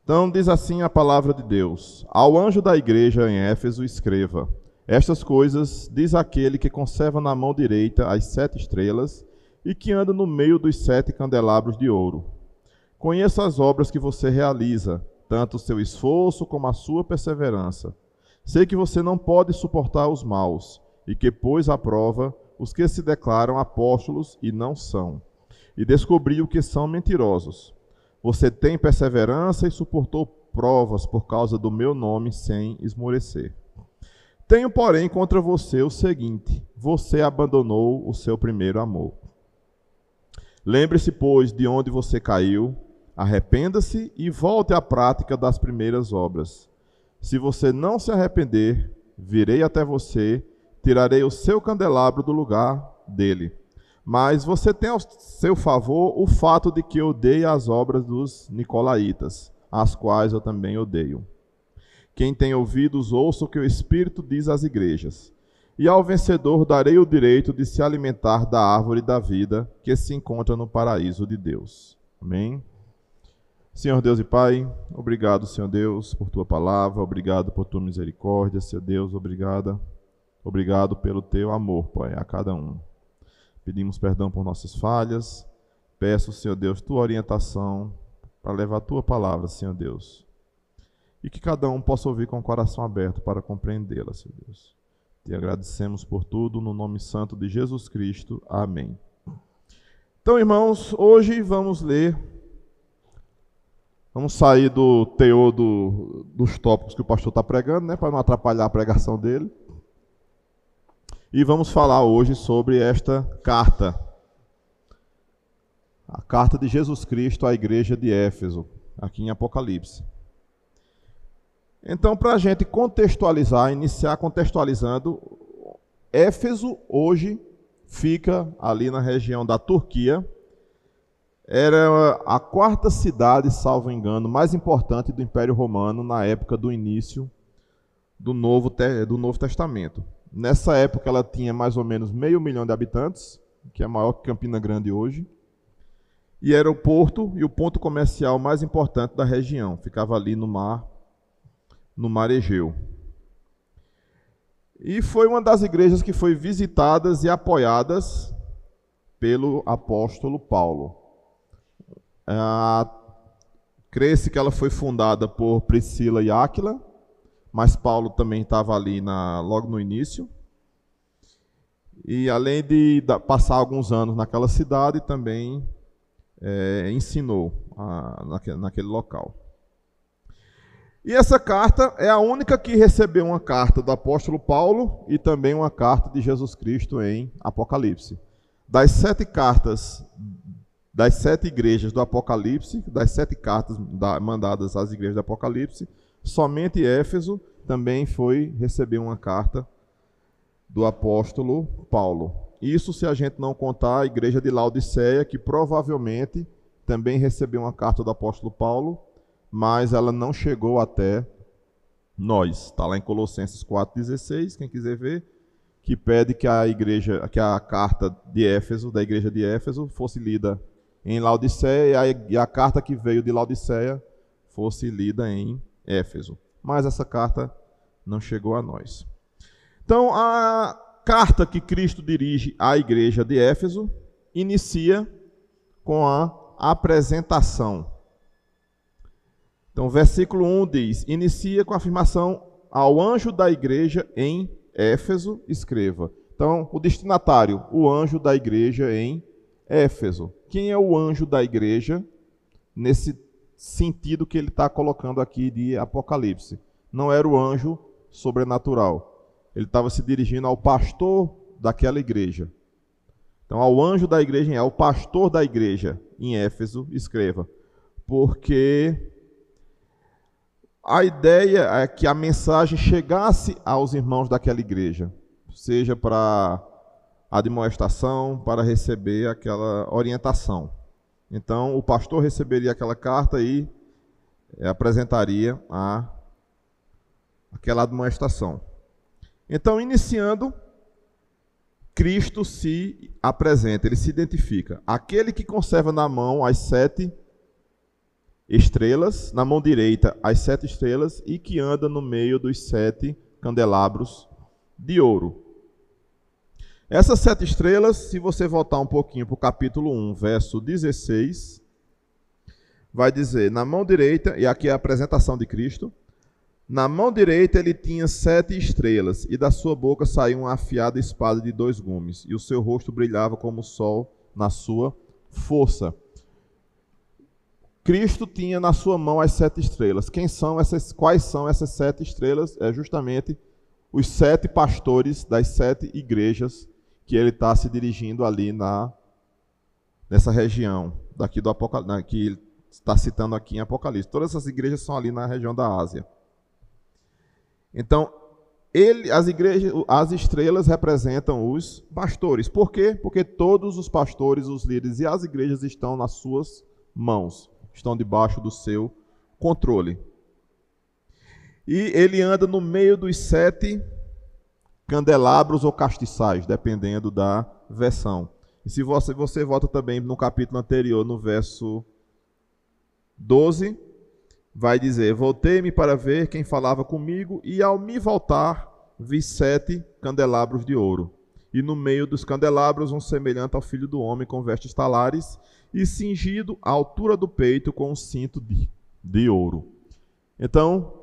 Então diz assim a palavra de Deus: Ao anjo da igreja em Éfeso escreva: Estas coisas diz aquele que conserva na mão direita as 7 estrelas e que anda no meio dos 7 candelabros de ouro. Conheço as obras que você realiza, tanto o seu esforço como a sua perseverança. Sei que você não pode suportar os maus, e que pôs à prova os que se declaram apóstolos e não são, e descobriu que são mentirosos. Você tem perseverança e suportou provas por causa do meu nome sem esmorecer. Tenho, porém, contra você o seguinte: você abandonou o seu primeiro amor. Lembre-se, pois, de onde você caiu, arrependa-se e volte à prática das primeiras obras. Se você não se arrepender, virei até você, tirarei o seu candelabro do lugar dele. Mas você tem ao seu favor o fato de que odeia as obras dos nicolaítas, as quais eu também odeio. Quem tem ouvidos, ouça o que o Espírito diz às igrejas. E ao vencedor darei o direito de se alimentar da árvore da vida que se encontra no paraíso de Deus. Amém? Senhor Deus e Pai, obrigado, Senhor Deus, por Tua palavra, obrigado por Tua misericórdia, Senhor Deus, obrigado pelo Teu amor, Pai, a cada um. Pedimos perdão por nossas falhas. Peço, Senhor Deus, Tua orientação para levar a Tua palavra, Senhor Deus. E que cada um possa ouvir com o coração aberto para compreendê-la, Senhor Deus. Te agradecemos por tudo, no nome santo de Jesus Cristo. Amém. Então, irmãos, hoje vamos sair do teor dos tópicos que o pastor está pregando, né, para não atrapalhar a pregação dele. E vamos falar hoje sobre esta carta. A carta de Jesus Cristo à igreja de Éfeso, aqui em Apocalipse. Então, para a gente iniciar contextualizando, Éfeso hoje fica ali na região da Turquia. Era a 4ª cidade, salvo engano, mais importante do Império Romano na época do início do Novo Testamento. Nessa época ela tinha mais ou menos 500 mil de habitantes, que é maior que Campina Grande hoje. E era o porto e o ponto comercial mais importante da região. Ficava ali no mar Egeu. E foi uma das igrejas que foi visitadas e apoiadas pelo apóstolo Paulo. Crê-se que ela foi fundada por Priscila e Áquila, mas Paulo também estava ali logo no início. E além de passar alguns anos naquela cidade, também ensinou naquele local. E essa carta é a única que recebeu uma carta do apóstolo Paulo e também uma carta de Jesus Cristo em Apocalipse. Das 7 cartas, das 7 igrejas do Apocalipse, das 7 cartas mandadas às igrejas do Apocalipse, somente Éfeso também recebeu uma carta do apóstolo Paulo. Isso se a gente não contar a igreja de Laodiceia, que provavelmente também recebeu uma carta do apóstolo Paulo, mas ela não chegou até nós. Está lá em Colossenses 4,16, quem quiser ver, que pede que a carta de Éfeso, da igreja de Éfeso, fosse lida em Laodiceia e a carta que veio de Laodiceia fosse lida em Éfeso. Mas essa carta não chegou a nós. Então, a carta que Cristo dirige à igreja de Éfeso inicia com a apresentação. Então, versículo 1 diz: inicia com a afirmação: ao anjo da igreja em Éfeso, escreva. Então, o destinatário, o anjo da igreja em Éfeso. Quem é o anjo da igreja nesse sentido que ele está colocando aqui de Apocalipse? Não era o anjo sobrenatural. Ele estava se dirigindo ao pastor daquela igreja. Então, ao anjo da igreja, ao pastor da igreja em Éfeso, escreva. Porque a ideia é que a mensagem chegasse aos irmãos daquela igreja, seja para admoestação, para receber aquela orientação. Então, o pastor receberia aquela carta e apresentaria aquela admoestação. Então, iniciando, Cristo se apresenta, ele se identifica. Aquele que conserva na mão as 7 estrelas, na mão direita as 7 estrelas, e que anda no meio dos 7 candelabros de ouro. Essas 7 estrelas, se você voltar um pouquinho para o capítulo 1, verso 16, vai dizer, na mão direita, e aqui é a apresentação de Cristo, na mão direita ele tinha 7 estrelas, e da sua boca saiu uma afiada espada de 2 gumes, e o seu rosto brilhava como o sol na sua força. Cristo tinha na sua mão as 7 estrelas. Quais são essas 7 estrelas? É justamente os 7 pastores das 7 igrejas que ele está se dirigindo ali nessa região, daqui do Apocalipse, que ele está citando aqui em Apocalipse. Todas essas igrejas são ali na região da Ásia. Então, as estrelas representam os pastores. Por quê? Porque todos os pastores, os líderes e as igrejas estão nas suas mãos, estão debaixo do seu controle. E ele anda no meio dos 7 candelabros ou castiçais, dependendo da versão. E se você volta também no capítulo anterior, no verso 12, vai dizer, voltei-me para ver quem falava comigo, e ao me voltar, vi 7 candelabros de ouro. E no meio dos candelabros, um semelhante ao filho do homem, com vestes talares, e cingido à altura do peito com um cinto de ouro. Então,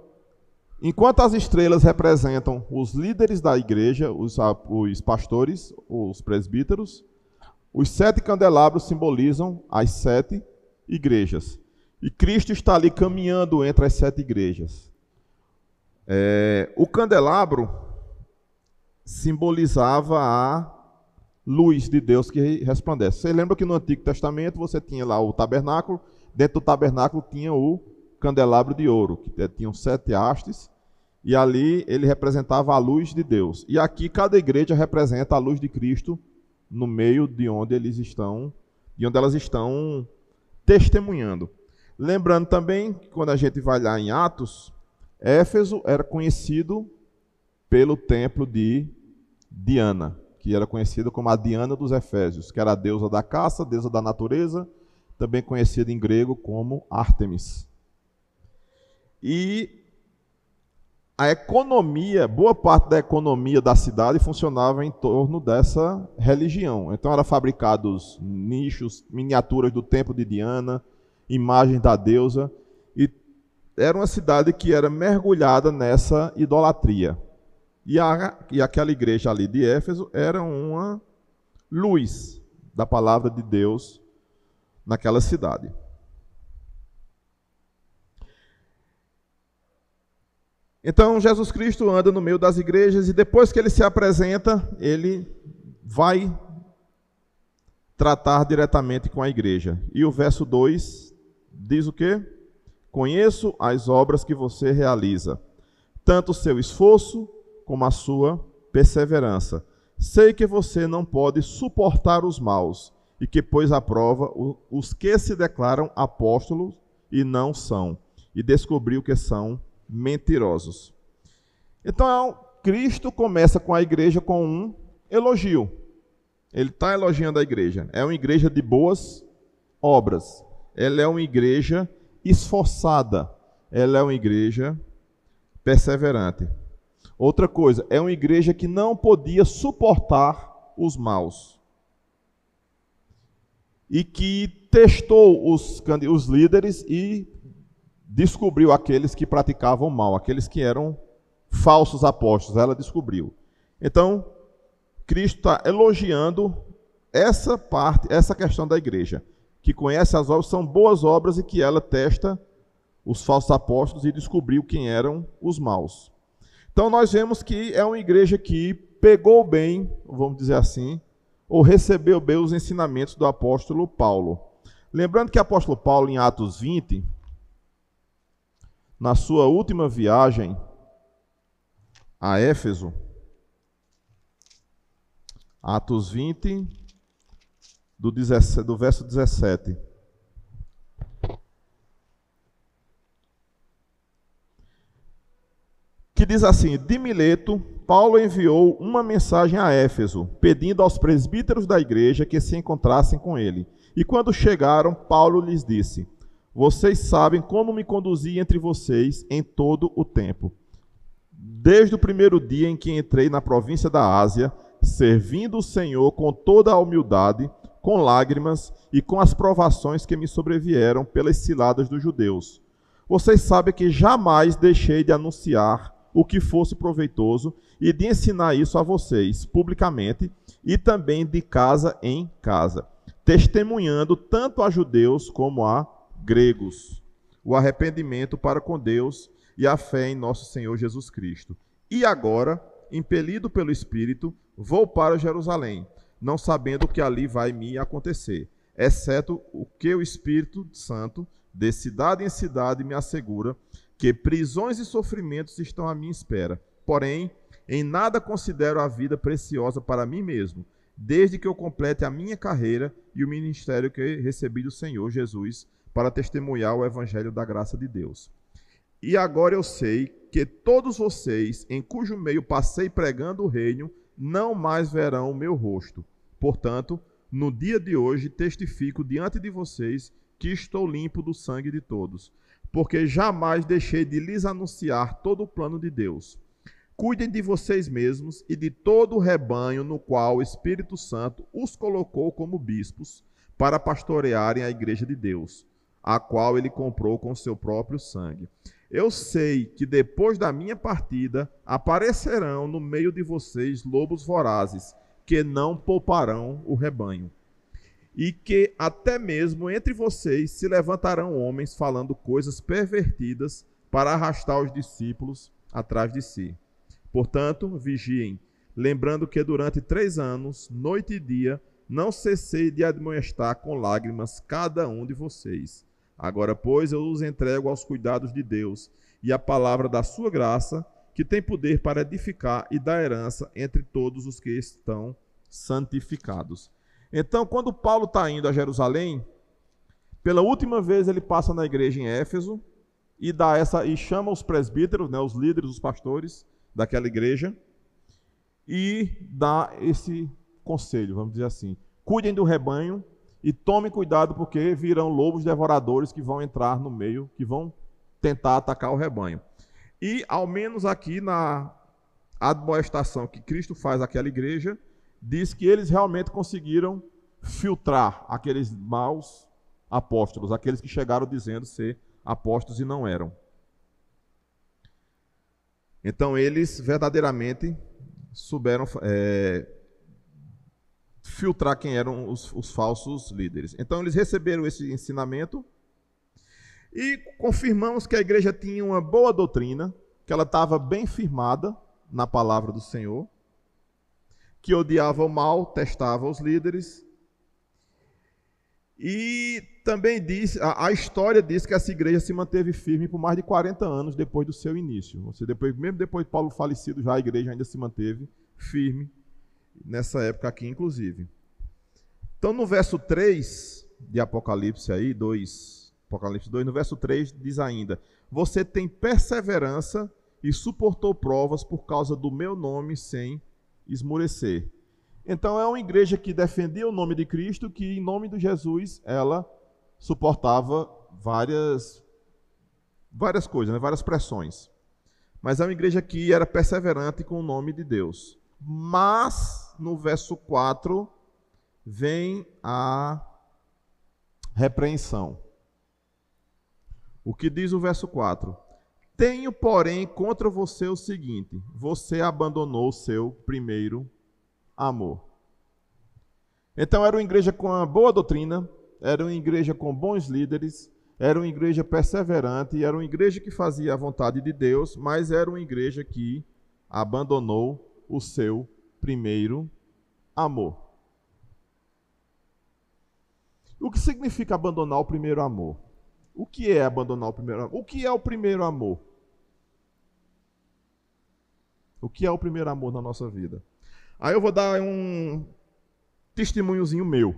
enquanto as estrelas representam os líderes da igreja, os pastores, os presbíteros, os 7 candelabros simbolizam as 7 igrejas. E Cristo está ali caminhando entre as 7 igrejas. O candelabro simbolizava a luz de Deus que resplandece. Você lembra que no Antigo Testamento você tinha lá o tabernáculo, dentro do tabernáculo tinha o candelabro de ouro, que tinham 7 hastes, e ali ele representava a luz de Deus. E aqui cada igreja representa a luz de Cristo no meio de onde elas estão testemunhando. Lembrando também que quando a gente vai lá em Atos, Éfeso era conhecido pelo templo de Diana, que era conhecida como a Diana dos Efésios, que era a deusa da caça, deusa da natureza, também conhecida em grego como Ártemis. E a economia, boa parte da economia da cidade funcionava em torno dessa religião. Então eram fabricados nichos, miniaturas do templo de Diana, imagens da deusa, e era uma cidade que era mergulhada nessa idolatria. E aquela igreja ali de Éfeso era uma luz da palavra de Deus naquela cidade. Então, Jesus Cristo anda no meio das igrejas e depois que ele se apresenta, ele vai tratar diretamente com a igreja. E o verso 2 diz o quê? Conheço as obras que você realiza, tanto o seu esforço como a sua perseverança. Sei que você não pode suportar os maus e que pôs à prova os que se declaram apóstolos e não são, e descobriu que são mentirosos. Então, Cristo começa com a igreja com um elogio. Ele está elogiando a igreja. É uma igreja de boas obras. Ela é uma igreja esforçada. Ela é uma igreja perseverante. Outra coisa, é uma igreja que não podia suportar os maus. E que testou os líderes e descobriu aqueles que praticavam mal, aqueles que eram falsos apóstolos. Ela descobriu. Então, Cristo está elogiando essa parte, essa questão da igreja, que conhece as obras, são boas obras e que ela testa os falsos apóstolos e descobriu quem eram os maus. Então nós vemos que é uma igreja que pegou bem, vamos dizer assim, ou recebeu bem os ensinamentos do apóstolo Paulo. Lembrando que o apóstolo Paulo, em Atos 20, na sua última viagem a Éfeso, Atos 20, do verso 17. Que diz assim: de Mileto, Paulo enviou uma mensagem a Éfeso, pedindo aos presbíteros da igreja que se encontrassem com ele. E quando chegaram, Paulo lhes disse: Vocês sabem como me conduzi entre vocês em todo o tempo, desde o primeiro dia em que entrei na província da Ásia, servindo o Senhor com toda a humildade, com lágrimas e com as provações que me sobrevieram pelas ciladas dos judeus. Vocês sabem que jamais deixei de anunciar o que fosse proveitoso e de ensinar isso a vocês publicamente e também de casa em casa, testemunhando tanto a judeus como a gregos o arrependimento para com Deus e a fé em nosso Senhor Jesus Cristo. E agora, impelido pelo Espírito, vou para Jerusalém, não sabendo o que ali vai me acontecer, exceto o que o Espírito Santo, de cidade em cidade, me assegura, que prisões e sofrimentos estão à minha espera. Porém, em nada considero a vida preciosa para mim mesmo, desde que eu complete a minha carreira e o ministério que recebi do Senhor Jesus, para testemunhar o evangelho da graça de Deus. E agora eu sei que todos vocês, em cujo meio passei pregando o reino, não mais verão o meu rosto. Portanto, no dia de hoje testifico diante de vocês que estou limpo do sangue de todos, porque jamais deixei de lhes anunciar todo o plano de Deus. Cuidem de vocês mesmos e de todo o rebanho no qual o Espírito Santo os colocou como bispos, para pastorearem a igreja de Deus, a qual ele comprou com seu próprio sangue. Eu sei que depois da minha partida aparecerão no meio de vocês lobos vorazes, que não pouparão o rebanho. E que até mesmo entre vocês se levantarão homens falando coisas pervertidas para arrastar os discípulos atrás de si. Portanto, vigiem, lembrando que durante 3 anos, noite e dia, não cessei de admoestar com lágrimas cada um de vocês. Agora, pois, eu os entrego aos cuidados de Deus e à palavra da sua graça, que tem poder para edificar e dar herança entre todos os que estão santificados. Então, quando Paulo está indo a Jerusalém, pela última vez ele passa na igreja em Éfeso e chama os presbíteros, os líderes, os pastores daquela igreja, e dá esse conselho, vamos dizer assim: cuidem do rebanho e tomem cuidado, porque virão lobos devoradores que vão entrar no meio, que vão tentar atacar o rebanho. E, ao menos aqui na admoestação que Cristo faz àquela igreja, diz que eles realmente conseguiram filtrar aqueles maus apóstolos, aqueles que chegaram dizendo ser apóstolos e não eram. Então, eles verdadeiramente souberam filtrar quem eram os falsos líderes. Então, eles receberam esse ensinamento e confirmamos que a igreja tinha uma boa doutrina, que ela estava bem firmada na palavra do Senhor, que odiava o mal, testava os líderes. E também a história diz que essa igreja se manteve firme por mais de 40 anos depois do seu início. Ou seja, mesmo depois de Paulo falecido, já a igreja ainda se manteve firme, nessa época aqui, inclusive. Então, no verso 3 de Apocalipse 2, no verso 3, diz ainda: você tem perseverança e suportou provas por causa do meu nome sem esmorecer. Então, é uma igreja que defendia o nome de Cristo, que em nome de Jesus ela suportava várias coisas, várias pressões. Mas é uma igreja que era perseverante com o nome de Deus. Mas, no verso 4, vem a repreensão. O que diz o verso 4? Tenho, porém, contra você o seguinte: você abandonou o seu primeiro amor. Então, era uma igreja com uma boa doutrina, era uma igreja com bons líderes, era uma igreja perseverante, era uma igreja que fazia a vontade de Deus, mas era uma igreja que abandonou o seu primeiro amor. O que significa abandonar o primeiro amor? O que é abandonar o primeiro amor? O que é o primeiro amor? O que é o primeiro amor na nossa vida? Aí eu vou dar um testemunhozinho meu,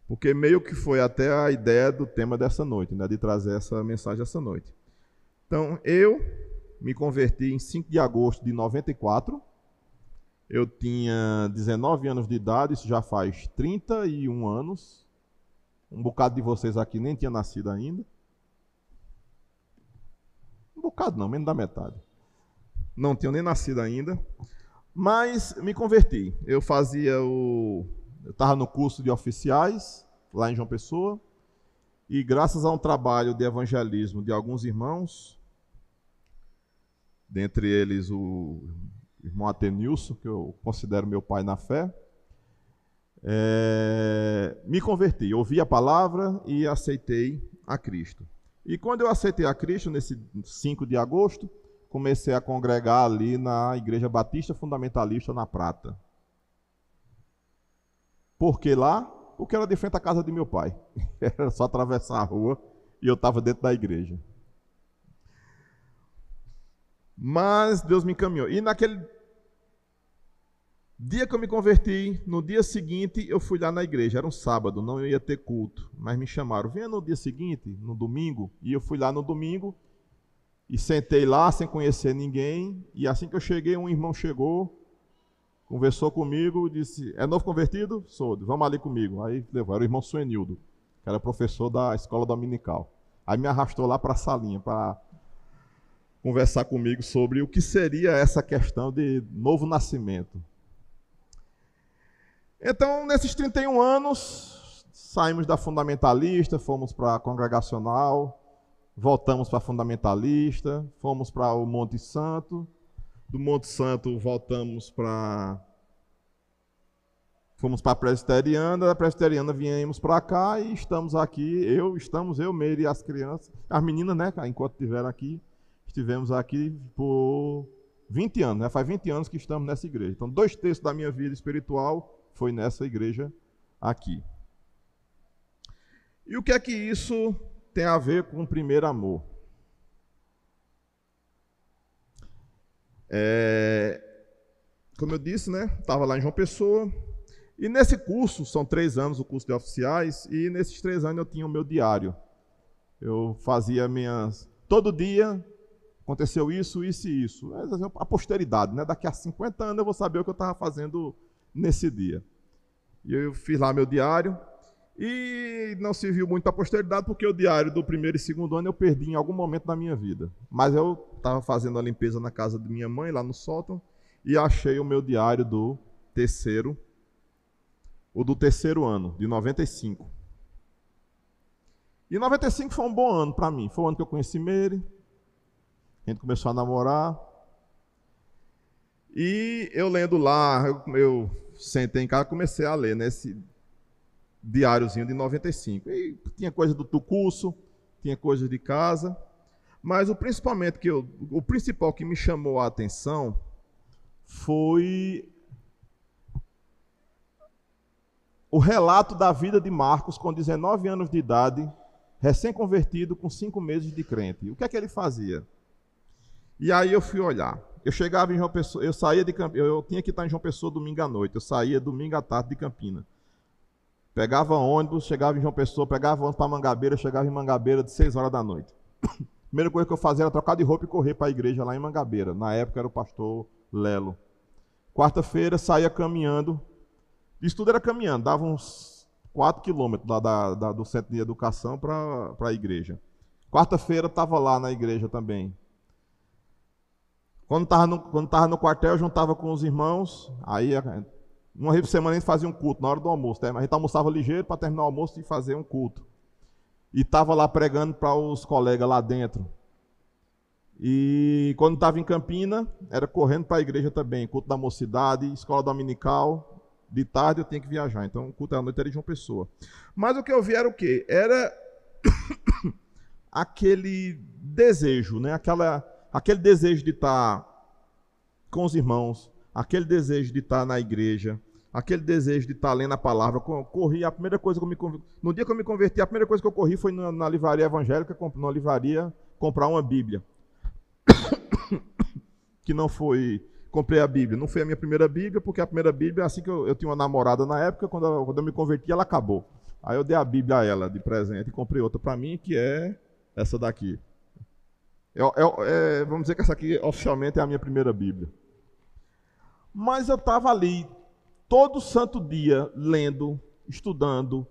porque meio que foi até a ideia do tema dessa noite, de trazer essa mensagem essa noite. Então, eu me converti em 5 de agosto de 94, eu tinha 19 anos de idade, isso já faz 31 anos, Um bocado de vocês aqui nem tinha nascido ainda. Um bocado não, menos da metade. Não tinham nem nascido ainda. Mas me converti. Eu estava no curso de oficiais, lá em João Pessoa, e graças a um trabalho de evangelismo de alguns irmãos, dentre eles o irmão Atenilson, que eu considero meu pai na fé, me converti, ouvi a palavra e aceitei a Cristo. E quando eu aceitei a Cristo, nesse 5 de agosto, comecei a congregar ali na Igreja Batista Fundamentalista na Prata. Por que lá? Porque era de frente à casa de meu pai. Era só atravessar a rua e eu estava dentro da igreja. Mas Deus me encaminhou. E naquele dia que eu me converti, no dia seguinte eu fui lá na igreja. Era um sábado, não ia ter culto. Mas me chamaram, venha no dia seguinte, no domingo. E eu fui lá no domingo e sentei lá sem conhecer ninguém. E assim que eu cheguei, um irmão chegou, conversou comigo, disse, é novo convertido? Sou, vamos ali comigo. Aí levou, era o irmão Suenildo, que era professor da escola dominical. Aí me arrastou lá para a salinha, para conversar comigo sobre o que seria essa questão de novo nascimento. Então, nesses 31 anos, saímos da fundamentalista, fomos para a congregacional, voltamos para a fundamentalista, fomos para o Monte Santo, do Monte Santo voltamos fomos para a presbiteriana, da presbiteriana viemos para cá e estamos aqui, eu, Meire e as crianças, as meninas, né, enquanto estiveram aqui, estivemos aqui por 20 anos, né, faz 20 anos que estamos nessa igreja. Então, 2/3 da minha vida espiritual foi nessa igreja aqui. E o que é que isso tem a ver com o primeiro amor? Como eu disse, né, estava lá em João Pessoa, e nesse curso, são 3 anos o curso de oficiais, e nesses 3 anos eu tinha o meu diário. Eu fazia todo dia aconteceu isso, isso e isso. A posteridade, né? Daqui a 50 anos eu vou saber o que eu estava fazendo nesse dia. E eu fiz lá meu diário, e não serviu muito para a posteridade, porque o diário do 1º e 2º ano eu perdi em algum momento da minha vida. Mas eu estava fazendo a limpeza na casa de minha mãe, lá no sótão, e achei o meu diário do terceiro ano, de 95. E 95 foi um bom ano para mim. Foi o ano que eu conheci Meire, a gente começou a namorar. E eu lendo lá, eu sentei em casa e comecei a ler nesse diáriozinho de 95. E tinha coisa do curso, tinha coisa de casa, mas o principal que me chamou a atenção foi o relato da vida de Marcos com 19 anos de idade, recém-convertido, com 5 meses de crente. O que é que ele fazia? E aí eu fui olhar. Eu chegava em João Pessoa, eu saía de Campinas, eu tinha que estar em João Pessoa domingo à noite, eu saía domingo à tarde de Campinas. Pegava ônibus, chegava em João Pessoa, pegava ônibus para Mangabeira, chegava em Mangabeira de 6 horas da noite. Primeira coisa que eu fazia era trocar de roupa e correr para a igreja lá em Mangabeira. Na época era o pastor Lelo. Quarta-feira saía caminhando. Isso tudo era caminhando, dava uns 4 quilômetros lá do centro de educação para a igreja. Quarta-feira estava lá na igreja também. Quando estava no quartel, eu juntava com os irmãos, aí uma vez por semana a gente fazia um culto na hora do almoço. A gente almoçava ligeiro para terminar o almoço e fazer um culto. E estava lá pregando para os colegas lá dentro. E quando estava em Campina, era correndo para a igreja também, culto da mocidade, escola dominical. De tarde eu tinha que viajar, então o culto da noite era de João Pessoa. Mas o que eu vi era o quê? Era aquele desejo, né? Aquele desejo de estar com os irmãos, aquele desejo de estar na igreja, aquele desejo de estar lendo a palavra. Corri, a primeira coisa que eu me converti, no dia que eu me converti, a primeira coisa que eu corri foi na livraria evangélica, na livraria, comprar uma Bíblia. Que não foi... Comprei a Bíblia. Não foi a minha primeira Bíblia, porque a primeira Bíblia, assim que eu tinha uma namorada na época, quando eu me converti, ela acabou. Aí eu dei a Bíblia a ela de presente e comprei outra para mim, que é essa daqui. Vamos dizer que essa aqui oficialmente é a minha primeira Bíblia. Mas eu estava ali todo santo dia lendo, estudando,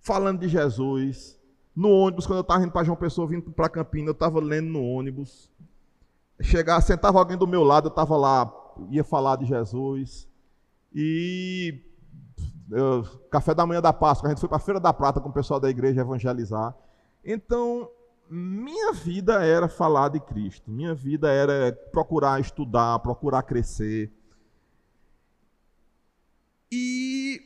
falando de Jesus. No ônibus, quando eu estava indo para João Pessoa, vindo para Campinas, eu estava lendo no ônibus. Sentava alguém do meu lado, eu estava lá, ia falar de Jesus. E café da manhã da Páscoa, a gente foi para a Feira da Prata com o pessoal da igreja evangelizar. Então, minha vida era falar de Cristo. Minha vida era procurar estudar, procurar crescer. E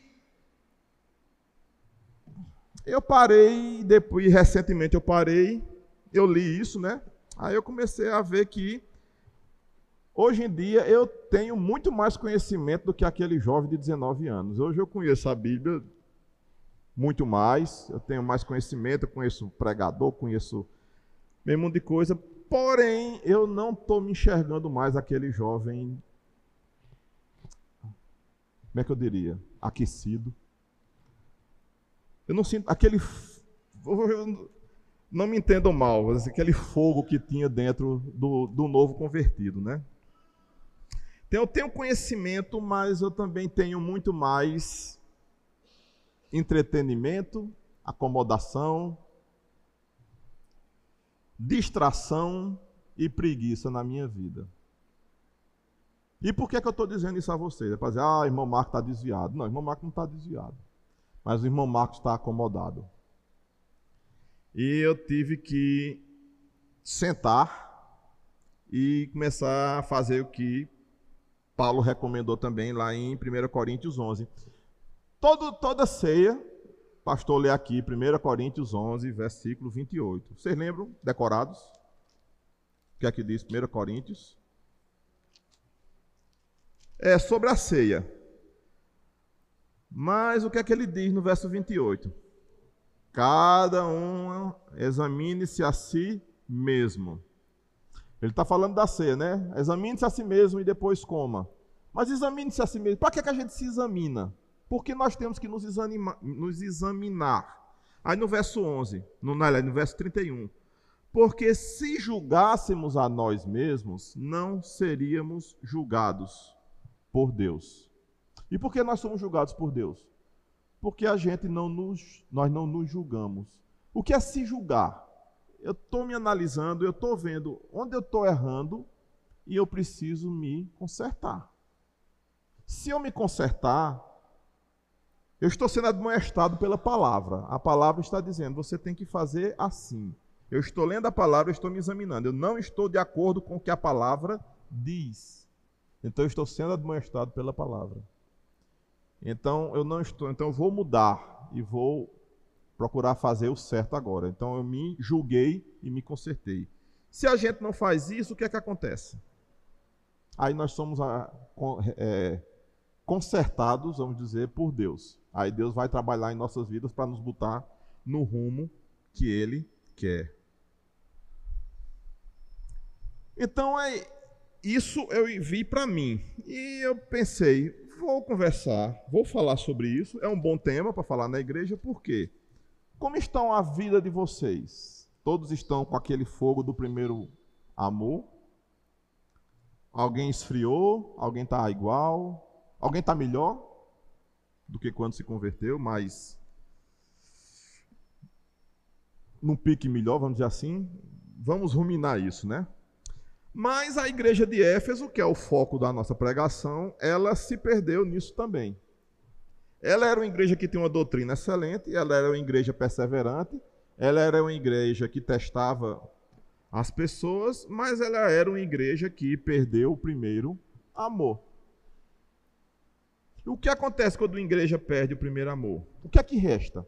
eu parei, depois, recentemente eu parei, eu li isso, né? Aí eu comecei a ver que hoje em dia eu tenho muito mais conhecimento do que aquele jovem de 19 anos. Hoje eu conheço a Bíblia muito mais, eu tenho mais conhecimento, eu conheço pregador, conheço meio mundo de coisa, porém eu não estou me enxergando mais aquele jovem, como é que eu diria, aquecido. Eu não sinto aquele, não me entendam mal, aquele fogo que tinha dentro do novo convertido, né? Então, eu tenho conhecimento, mas eu também tenho muito mais entretenimento, acomodação, distração e preguiça na minha vida. E por que eu estou dizendo isso a vocês? É para dizer, o irmão Marcos está desviado. Não, o irmão Marcos não está desviado. Mas o irmão Marcos está acomodado. E eu tive que sentar e começar a fazer o que Paulo recomendou também lá em 1 Coríntios 11. Toda ceia, pastor lê aqui, 1 Coríntios 11, versículo 28. Vocês lembram, decorados? O que é que diz 1 Coríntios? É sobre a ceia. Mas o que é que ele diz no verso 28? Cada um examine-se a si mesmo. Ele está falando da ceia, né? Examine-se a si mesmo e depois coma. Mas examine-se a si mesmo. Para que a gente se examina? Porque nós temos que nos examinar. Aí no verso 11, no verso 31. Porque se julgássemos a nós mesmos, não seríamos julgados por Deus. E por que nós somos julgados por Deus? Porque nós não nos julgamos. O que é se julgar? Eu estou me analisando, eu estou vendo onde eu estou errando e eu preciso me consertar. Se eu me consertar, eu estou sendo admoestado pela palavra. A palavra está dizendo, você tem que fazer assim. Eu estou lendo a palavra, eu estou me examinando. Eu não estou de acordo com o que a palavra diz. Então eu estou sendo admoestado pela palavra. Então eu vou mudar e vou procurar fazer o certo agora. Então eu me julguei e me consertei. Se a gente não faz isso, o que é que acontece? Aí nós somos consertados, vamos dizer, por Deus. Aí Deus vai trabalhar em nossas vidas para nos botar no rumo que Ele quer. Então isso eu vi para mim. E eu pensei, vou conversar, vou falar sobre isso. É um bom tema para falar na igreja, por quê? Como estão a vida de vocês? Todos estão com aquele fogo do primeiro amor? Alguém esfriou? Alguém está igual? Alguém está melhor do que quando se converteu, mas num pique melhor, vamos dizer assim? Vamos ruminar isso, né? Mas a igreja de Éfeso, que é o foco da nossa pregação, ela se perdeu nisso também. Ela era uma igreja que tinha uma doutrina excelente, ela era uma igreja perseverante, ela era uma igreja que testava as pessoas, mas ela era uma igreja que perdeu o primeiro amor. O que acontece quando uma igreja perde o primeiro amor? O que é que resta?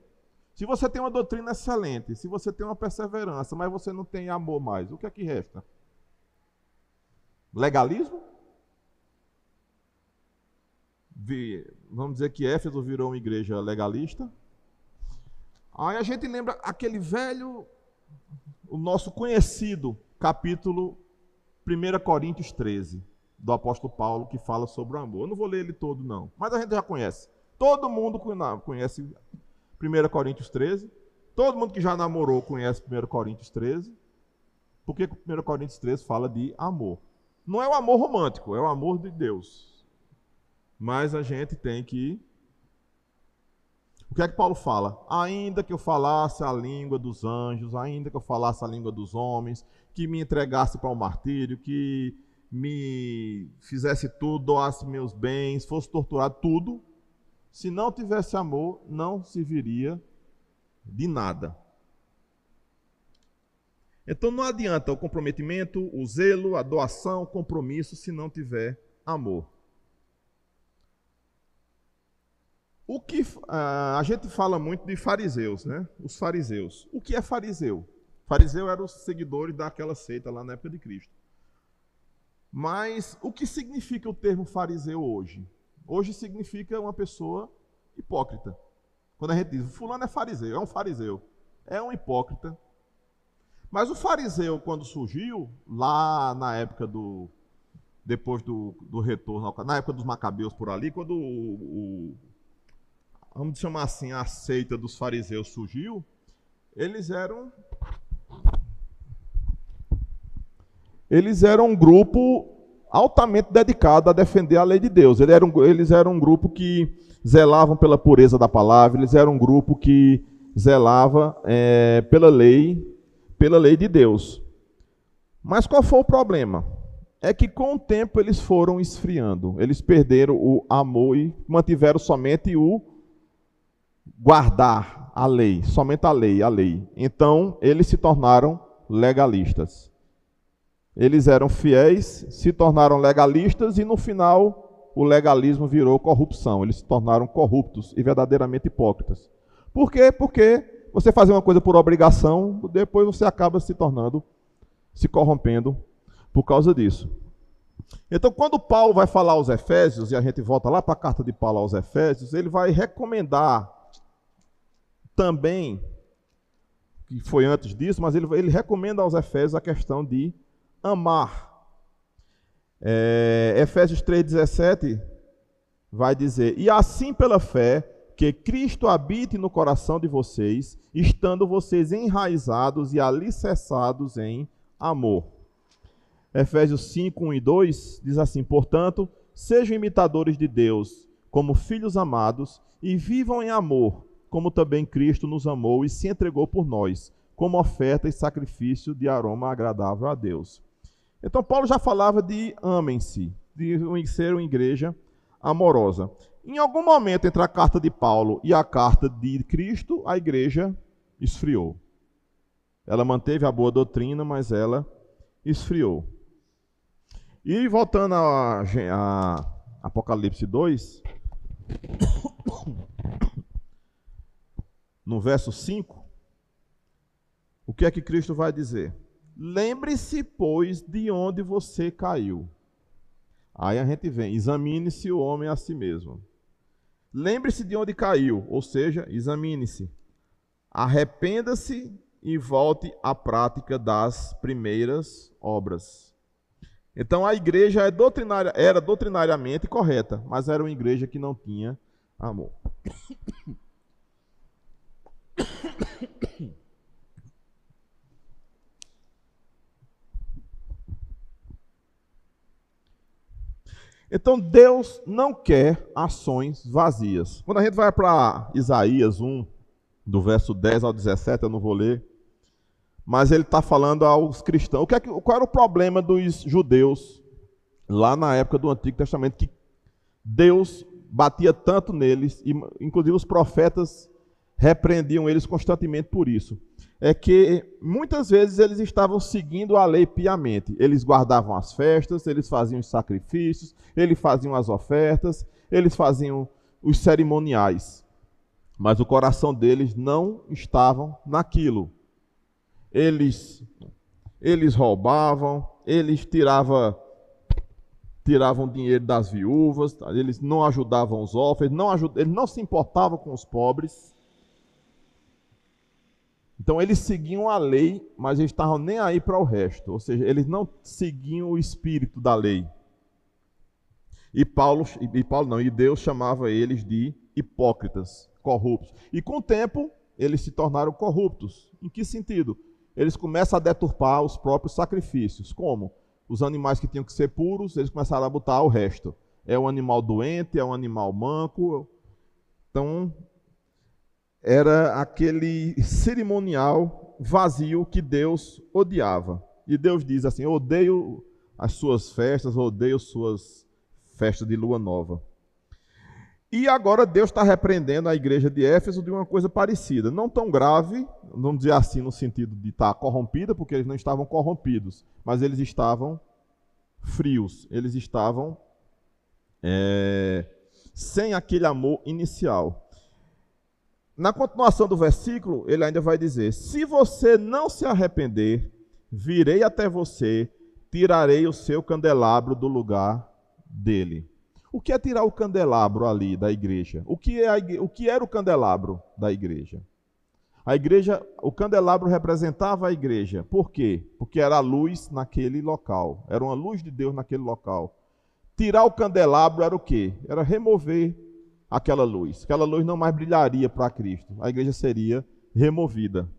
Se você tem uma doutrina excelente, se você tem uma perseverança, mas você não tem amor mais, o que é que resta? Legalismo? Vamos dizer que Éfeso virou uma igreja legalista. Aí a gente lembra aquele velho, o nosso conhecido capítulo 1 Coríntios 13, do apóstolo Paulo, que fala sobre o amor. Eu não vou ler ele todo, não, mas a gente já conhece. Todo mundo conhece 1 Coríntios 13. Todo mundo que já namorou conhece 1 Coríntios 13. Porque 1 Coríntios 13 fala de amor. Não é o amor romântico, é o amor de Deus. Mas a gente tem que... O que é que Paulo fala? Ainda que eu falasse a língua dos anjos, ainda que eu falasse a língua dos homens, que me entregasse para o martírio, que me fizesse tudo, doasse meus bens, fosse torturado, tudo, se não tivesse amor, não serviria de nada. Então não adianta o comprometimento, o zelo, a doação, o compromisso, se não tiver amor. O que a gente fala muito de fariseus, né? Os fariseus. O que é fariseu? Fariseu eram os seguidores daquela seita lá na época de Cristo. Mas o que significa o termo fariseu hoje? Hoje significa uma pessoa hipócrita. Quando a gente diz, fulano é fariseu, é um hipócrita. Mas o fariseu, quando surgiu, lá na época depois do retorno, na época dos macabeus por ali, quando vamos chamar assim, a seita dos fariseus surgiu, eles eram um grupo altamente dedicado a defender a lei de Deus. Eles eram um grupo que zelavam pela pureza da palavra, eles eram um grupo que zelava pela lei de Deus. Mas qual foi o problema? É que com o tempo eles foram esfriando, eles perderam o amor e mantiveram somente o guardar a lei, somente a lei. Então eles se tornaram legalistas. Eles eram fiéis, se tornaram legalistas e no final o legalismo virou corrupção. Eles se tornaram corruptos e verdadeiramente hipócritas. Por quê? Porque você fazer uma coisa por obrigação, depois você acaba se corrompendo por causa disso. Então, quando Paulo vai falar aos Efésios, e a gente volta lá para a carta de Paulo aos Efésios, ele vai recomendar também, que foi antes disso, mas ele recomenda aos Efésios a questão de amar. Efésios 3,17 vai dizer, e assim pela fé, que Cristo habite no coração de vocês, estando vocês enraizados e alicerçados em amor. Efésios 5, 1 e 2 diz assim, portanto, sejam imitadores de Deus, como filhos amados, e vivam em amor, como também Cristo nos amou e se entregou por nós, como oferta e sacrifício de aroma agradável a Deus. Então, Paulo já falava de amem-se, de ser uma igreja amorosa. Em algum momento entre a carta de Paulo e a carta de Cristo, a igreja esfriou. Ela manteve a boa doutrina, mas ela esfriou. E voltando a Apocalipse 2, no verso 5, o que é que Cristo vai dizer? Lembre-se, pois, de onde você caiu. Aí a gente vem, examine-se o homem a si mesmo. Lembre-se de onde caiu, ou seja, examine-se. Arrependa-se e volte à prática das primeiras obras. Então a igreja era doutrinariamente correta, mas era uma igreja que não tinha amor. Então Deus não quer ações vazias. Quando a gente vai para Isaías 1, do verso 10 ao 17, eu não vou ler, mas ele está falando aos cristãos. Qual era o problema dos judeus lá na época do Antigo Testamento? Que Deus batia tanto neles, e inclusive os profetas repreendiam eles constantemente por isso. É que muitas vezes eles estavam seguindo a lei piamente. Eles guardavam as festas, eles faziam os sacrifícios, eles faziam as ofertas, eles faziam os cerimoniais. Mas o coração deles não estava naquilo. Eles roubavam, eles tiravam dinheiro das viúvas, eles não ajudavam os órfãos, eles não se importavam com os pobres. Então eles seguiam a lei, mas eles estavam nem aí para o resto. Ou seja, eles não seguiam o espírito da lei. E Deus chamava eles de hipócritas, corruptos. E com o tempo, eles se tornaram corruptos. Em que sentido? Eles começam a deturpar os próprios sacrifícios. Como? Os animais que tinham que ser puros, eles começaram a botar o resto. É um animal doente, é um animal manco. Então, era aquele cerimonial vazio que Deus odiava. E Deus diz assim: eu odeio as suas festas, odeio suas festas de lua nova. E agora Deus está repreendendo a igreja de Éfeso de uma coisa parecida. Não tão grave, vamos dizer assim, no sentido de estar corrompida, porque eles não estavam corrompidos, mas eles estavam frios, eles estavam sem aquele amor inicial. Na continuação do versículo, ele ainda vai dizer: se você não se arrepender, virei até você, tirarei o seu candelabro do lugar dele. O que é tirar o candelabro ali da igreja? O que era o candelabro da igreja? A igreja, o candelabro representava a igreja. Por quê? Porque era a luz naquele local. Era uma luz de Deus naquele local. Tirar o candelabro era o quê? Era remover aquela luz. Aquela luz não mais brilharia para Cristo. A igreja seria removida.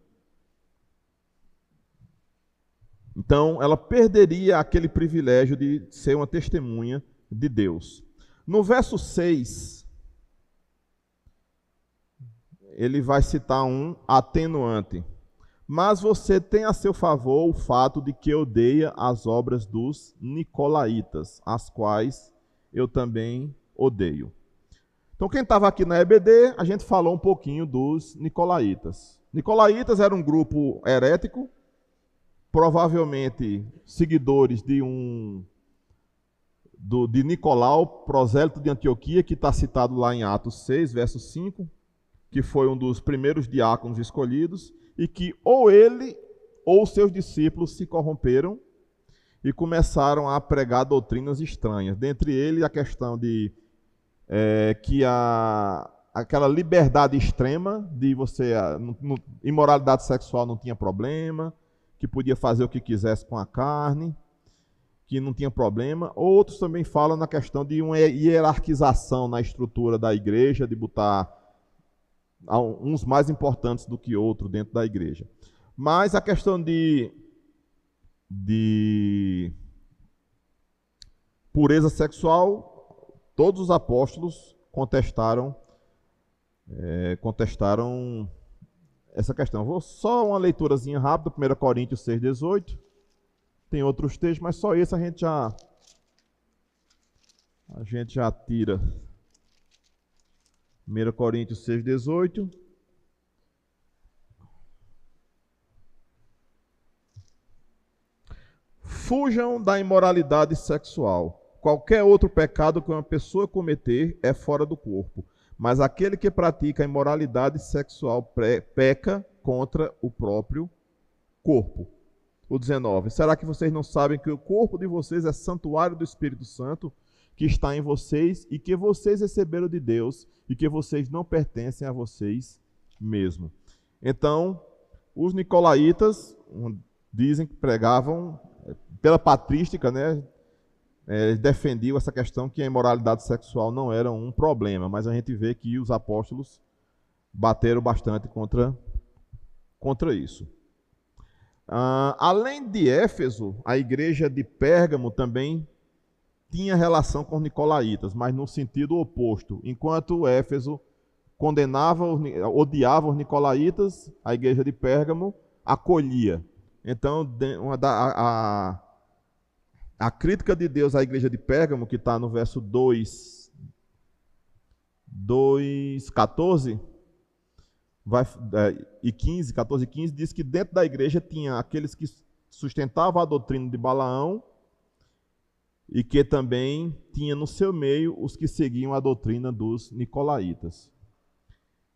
Então, ela perderia aquele privilégio de ser uma testemunha de Deus. No verso 6, ele vai citar um atenuante. Mas você tem a seu favor o fato de que odeia as obras dos nicolaítas, as quais eu também odeio. Então, quem estava aqui na EBD, a gente falou um pouquinho dos nicolaítas. Nicolaítas era um grupo herético, provavelmente seguidores de Nicolau, prosélito de Antioquia, que está citado lá em Atos 6, verso 5, que foi um dos primeiros diáconos escolhidos, e que ou ele ou seus discípulos se corromperam e começaram a pregar doutrinas estranhas. Dentre eles, a questão de que aquela liberdade extrema de você, imoralidade sexual não tinha problema, que podia fazer o que quisesse com a carne, que não tinha problema. Outros também falam na questão de uma hierarquização na estrutura da igreja, de botar uns mais importantes do que outros dentro da igreja. Mas a questão de pureza sexual, todos os apóstolos contestaram essa questão. Vou só uma leiturazinha rápida, 1 Coríntios 6,18. Tem outros textos, mas só esse a gente já tira. 1 Coríntios 6,18. Fujam da imoralidade sexual. Qualquer outro pecado que uma pessoa cometer é fora do corpo. Mas aquele que pratica a imoralidade sexual peca contra o próprio corpo. O 19. Será que vocês não sabem que o corpo de vocês é santuário do Espírito Santo, que está em vocês e que vocês receberam de Deus e que vocês não pertencem a vocês mesmos? Então, os nicolaítas dizem que pregavam pela patrística, né? Defendiam essa questão que a imoralidade sexual não era um problema, mas a gente vê que os apóstolos bateram bastante contra isso. Além de Éfeso, a igreja de Pérgamo também tinha relação com os nicolaítas, mas no sentido oposto. Enquanto Éfeso odiava os nicolaítas, a igreja de Pérgamo acolhia. Então, a crítica de Deus à igreja de Pérgamo, que está no verso 2:14 e 15, 14 e 15, diz que dentro da igreja tinha aqueles que sustentavam a doutrina de Balaão e que também tinha no seu meio os que seguiam a doutrina dos nicolaítas.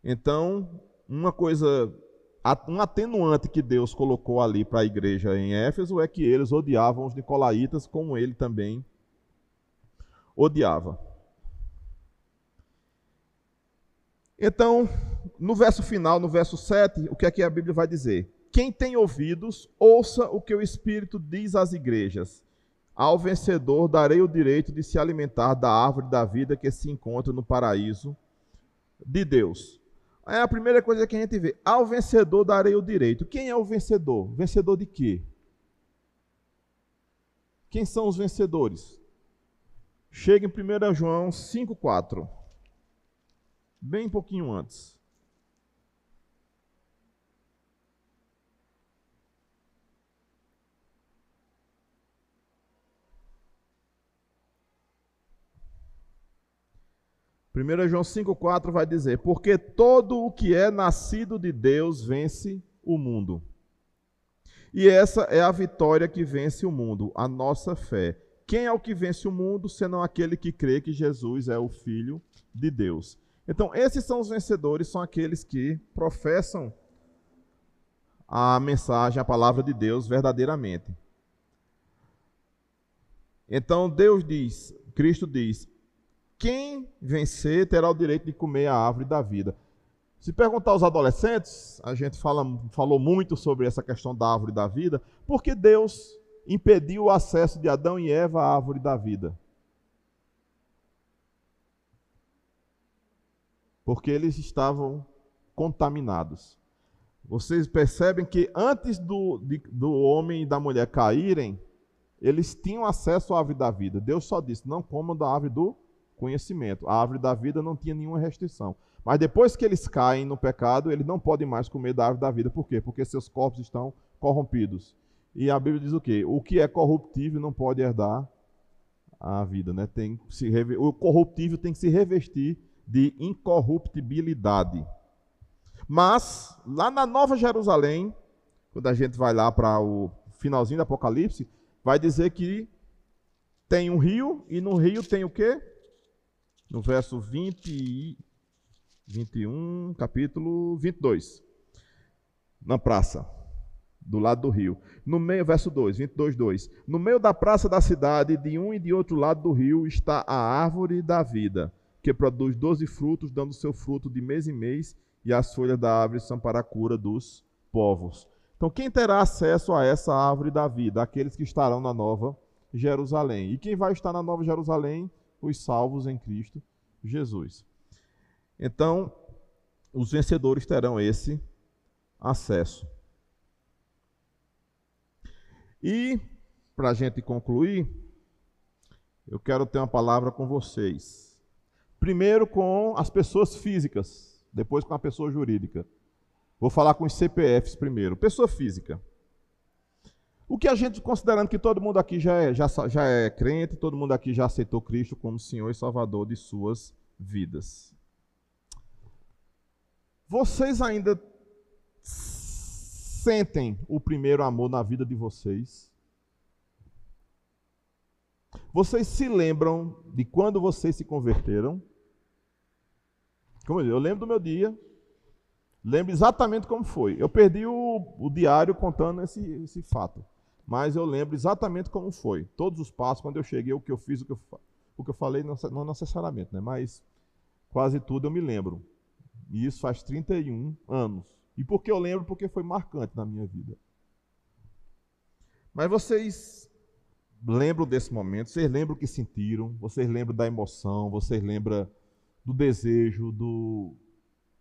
Então, um atenuante que Deus colocou ali para a igreja em Éfeso é que eles odiavam os nicolaítas como ele também odiava. Então, no verso final, no verso 7, o que é que a Bíblia vai dizer? Quem tem ouvidos, ouça o que o Espírito diz às igrejas. Ao vencedor darei o direito de se alimentar da árvore da vida que se encontra no paraíso de Deus. É a primeira coisa que a gente vê. Ao vencedor darei o direito. Quem é o vencedor? Vencedor de quê? Quem são os vencedores? Chega em 1 João 5,4. Bem pouquinho antes. 1 João 5,4 vai dizer: porque todo o que é nascido de Deus vence o mundo. E essa é a vitória que vence o mundo, a nossa fé. Quem é o que vence o mundo, senão aquele que crê que Jesus é o Filho de Deus? Então, esses são os vencedores, são aqueles que professam a mensagem, a palavra de Deus verdadeiramente. Então, Deus diz, Cristo diz, quem vencer terá o direito de comer a árvore da vida. Se perguntar aos adolescentes, a gente falou muito sobre essa questão da árvore da vida, porque Deus impediu o acesso de Adão e Eva à árvore da vida. Porque eles estavam contaminados. Vocês percebem que antes do homem e da mulher caírem, eles tinham acesso à árvore da vida. Deus só disse, não comam da árvore do conhecimento. A árvore da vida não tinha nenhuma restrição. Mas depois que eles caem no pecado, eles não podem mais comer da árvore da vida. Por quê? Porque seus corpos estão corrompidos. E a Bíblia diz o quê? O que é corruptível não pode herdar a vida, né? O corruptível tem que se revestir de incorruptibilidade. Mas, lá na Nova Jerusalém, quando a gente vai lá para o finalzinho do Apocalipse, vai dizer que tem um rio, e no rio tem o quê? No verso 21, capítulo 22. Na praça, do lado do rio. No meio, verso 2, 22, 2. No meio da praça da cidade, de um e de outro lado do rio, está a árvore da vida, que produz 12 frutos, dando seu fruto de mês em mês, e as folhas da árvore são para a cura dos povos. Então, quem terá acesso a essa árvore da vida? Aqueles que estarão na Nova Jerusalém. E quem vai estar na Nova Jerusalém? Os salvos em Cristo Jesus. Então, os vencedores terão esse acesso. E, para a gente concluir, eu quero ter uma palavra com vocês. Primeiro com as pessoas físicas, depois com a pessoa jurídica. Vou falar com os CPFs primeiro. Pessoa física. O que a gente, considerando que todo mundo aqui já é crente, todo mundo aqui já aceitou Cristo como Senhor e Salvador de suas vidas. Vocês ainda sentem o primeiro amor na vida de vocês? Vocês se lembram de quando vocês se converteram? Como eu lembro do meu dia, lembro exatamente como foi. Eu perdi o diário contando esse fato, mas eu lembro exatamente como foi. Todos os passos, quando eu cheguei, o que eu fiz, o que eu falei, não necessariamente, né? Mas quase tudo eu me lembro. E isso faz 31 anos. E por que eu lembro? Porque foi marcante na minha vida. Mas vocês lembram desse momento? Vocês lembram o que sentiram? Vocês lembram da emoção? Vocês lembram do desejo,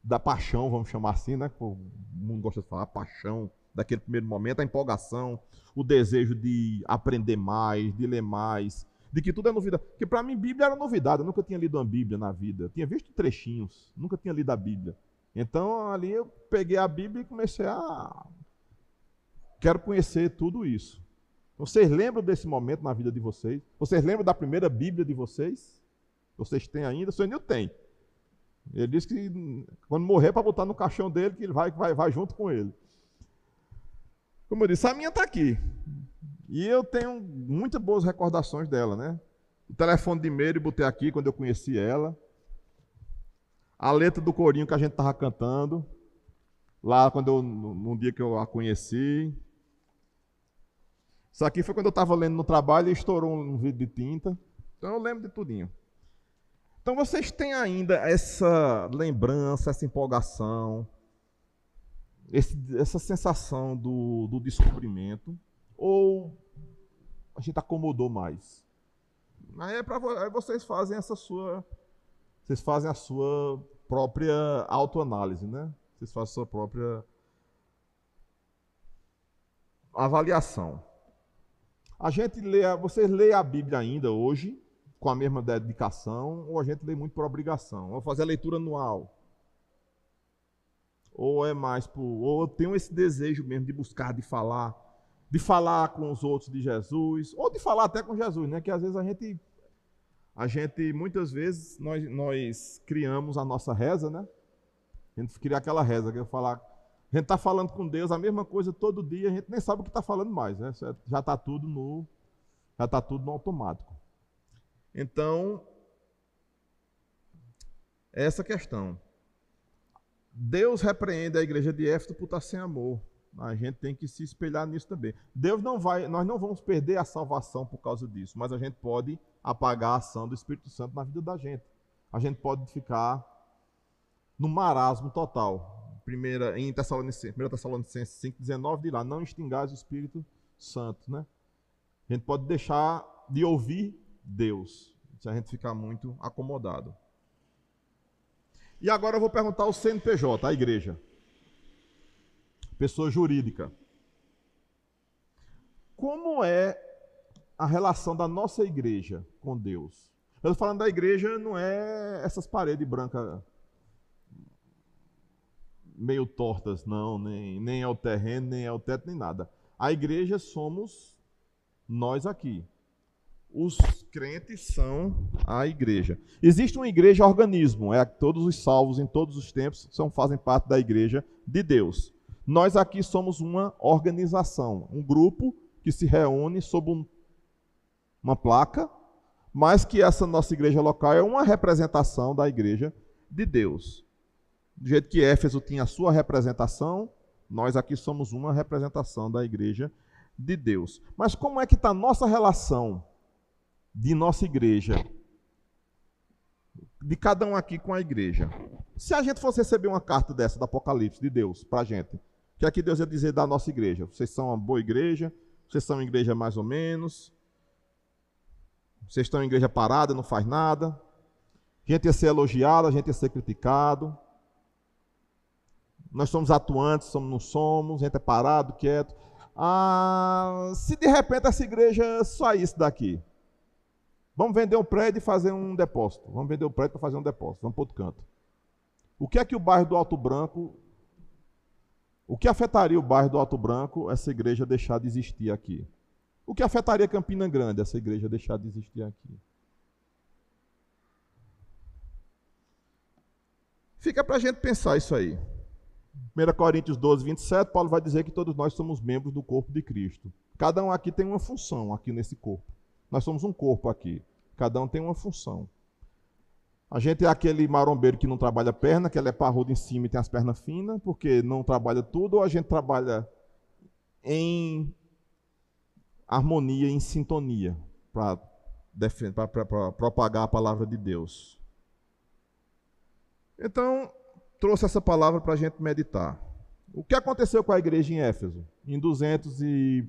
da paixão, vamos chamar assim, né? O mundo gosta de falar, paixão, daquele primeiro momento, a empolgação, o desejo de aprender mais, de ler mais, de que tudo é novidade. Porque para mim, Bíblia era novidade. Eu nunca tinha lido uma Bíblia na vida. Eu tinha visto trechinhos, nunca tinha lido a Bíblia. Então, ali eu peguei a Bíblia e comecei a... Quero conhecer tudo isso. Vocês lembram desse momento na vida de vocês? Vocês lembram da primeira Bíblia de vocês? Vocês têm ainda? O senhor Nil tem. Ele disse que quando morrer, para botar no caixão dele, que ele vai junto com ele. Como eu disse, a minha está aqui. E eu tenho muitas boas recordações dela, né? O telefone de Meire botei aqui quando eu conheci ela. A letra do corinho que a gente estava cantando. Lá num dia que eu a conheci. Isso aqui foi quando eu estava lendo no trabalho e estourou um vidro de tinta. Então eu lembro de tudinho. Então vocês têm ainda essa lembrança, essa empolgação, essa sensação do descobrimento, ou a gente acomodou mais? Aí vocês fazem a sua própria autoanálise, né? Vocês fazem a sua própria avaliação. Vocês leem a Bíblia ainda hoje, com a mesma dedicação, ou a gente lê muito por obrigação? Ou fazer a leitura anual? Ou é mais ou eu tenho esse desejo mesmo de buscar, de falar com os outros de Jesus, ou de falar até com Jesus, né? Que às vezes a gente A gente, muitas vezes, nós criamos a nossa reza, né? A gente cria aquela reza, que eu falar. A gente está falando com Deus a mesma coisa todo dia, a gente nem sabe o que está falando mais, né? Já está tudo no automático. Então, essa questão. Deus repreende a igreja de Éfeso por estar sem amor. A gente tem que se espelhar nisso também. Nós não vamos perder a salvação por causa disso, mas a gente pode apagar a ação do Espírito Santo na vida da gente. A gente pode ficar no marasmo total. 1 Tessalonicenses 5,19 diz lá, não extingais o Espírito Santo, né? A gente pode deixar de ouvir Deus, se a gente ficar muito acomodado. E agora eu vou perguntar ao CNPJ, a igreja. Pessoa jurídica. Como é a relação da nossa igreja com Deus? Eu estou falando da igreja, não é essas paredes brancas meio tortas, não, nem é o terreno, nem é o teto, nem nada. A igreja somos nós aqui. Os crentes são a igreja. Existe uma igreja organismo, todos os salvos em todos os tempos fazem parte da igreja de Deus. Nós aqui somos uma organização, um grupo que se reúne sob uma placa, mas que essa nossa igreja local é uma representação da igreja de Deus. Do jeito que Éfeso tinha a sua representação, nós aqui somos uma representação da igreja de Deus. Mas como é que está a nossa relação de nossa igreja, de cada um aqui com a igreja? Se a gente fosse receber uma carta dessa do Apocalipse de Deus para a gente, o que é que Deus ia dizer da nossa igreja? Vocês são uma boa igreja? Vocês são uma igreja mais ou menos? Vocês estão em igreja parada, não faz nada? A gente ia ser elogiado, a gente ia ser criticado. Nós somos atuantes, não somos, a gente é parado, quieto. Se de repente essa igreja saísse daqui, vamos vender um prédio e fazer um depósito. Vamos vender um prédio para fazer um depósito. Vamos para outro canto. O que é que o bairro do Alto Branco... O que afetaria o bairro do Alto Branco essa igreja deixar de existir aqui? O que afetaria Campina Grande essa igreja deixar de existir aqui? Fica para a gente pensar isso aí. 1 Coríntios 12, 27, Paulo vai dizer que todos nós somos membros do corpo de Cristo. Cada um aqui tem uma função aqui nesse corpo. Nós somos um corpo aqui. Cada um tem uma função. A gente é aquele marombeiro que não trabalha perna, que ele é parrudo em cima e tem as pernas finas, porque não trabalha tudo, ou a gente trabalha em harmonia, em sintonia, para propagar a palavra de Deus. Então, trouxe essa palavra para a gente meditar. O que aconteceu com a igreja em Éfeso? Em 200 e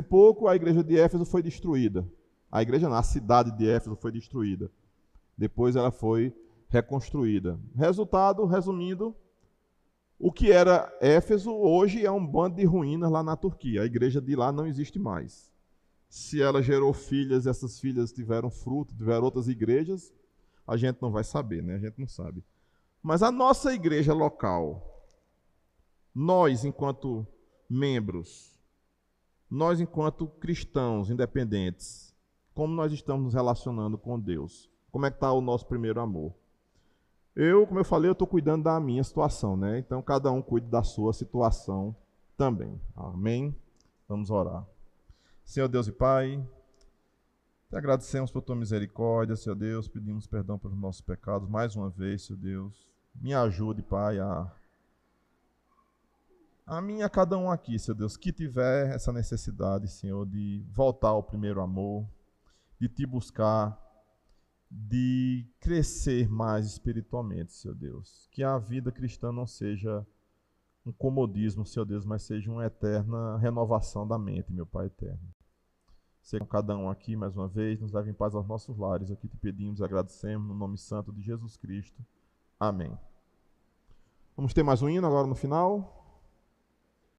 pouco, a igreja de Éfeso foi destruída. A igreja não, a cidade de Éfeso foi destruída. Depois ela foi reconstruída. Resultado, resumindo, o que era Éfeso hoje é um bando de ruínas lá na Turquia. A igreja de lá não existe mais. Se ela gerou filhas, essas filhas tiveram fruto, tiveram outras igrejas, a gente não vai saber, né? A gente não sabe. Mas a nossa igreja local, nós enquanto membros, nós enquanto cristãos independentes, como nós estamos nos relacionando com Deus? Como é que está o nosso primeiro amor? Como eu falei, eu estou cuidando da minha situação, né? Então, cada um cuide da sua situação também. Amém? Vamos orar. Senhor Deus e Pai, te agradecemos por tua misericórdia, Senhor Deus, pedimos perdão pelos nossos pecados mais uma vez, Senhor Deus. Me ajude, Pai, a mim e a cada um aqui, Senhor Deus, que tiver essa necessidade, Senhor, de voltar ao primeiro amor, de te buscar, de crescer mais espiritualmente, Senhor Deus. Que a vida cristã não seja um comodismo, Senhor Deus, mas seja uma eterna renovação da mente, meu Pai eterno. Seja com cada um aqui, mais uma vez, nos leve em paz aos nossos lares. Aqui te pedimos, agradecemos, no nome santo de Jesus Cristo. Amém. Vamos ter mais um hino agora no final.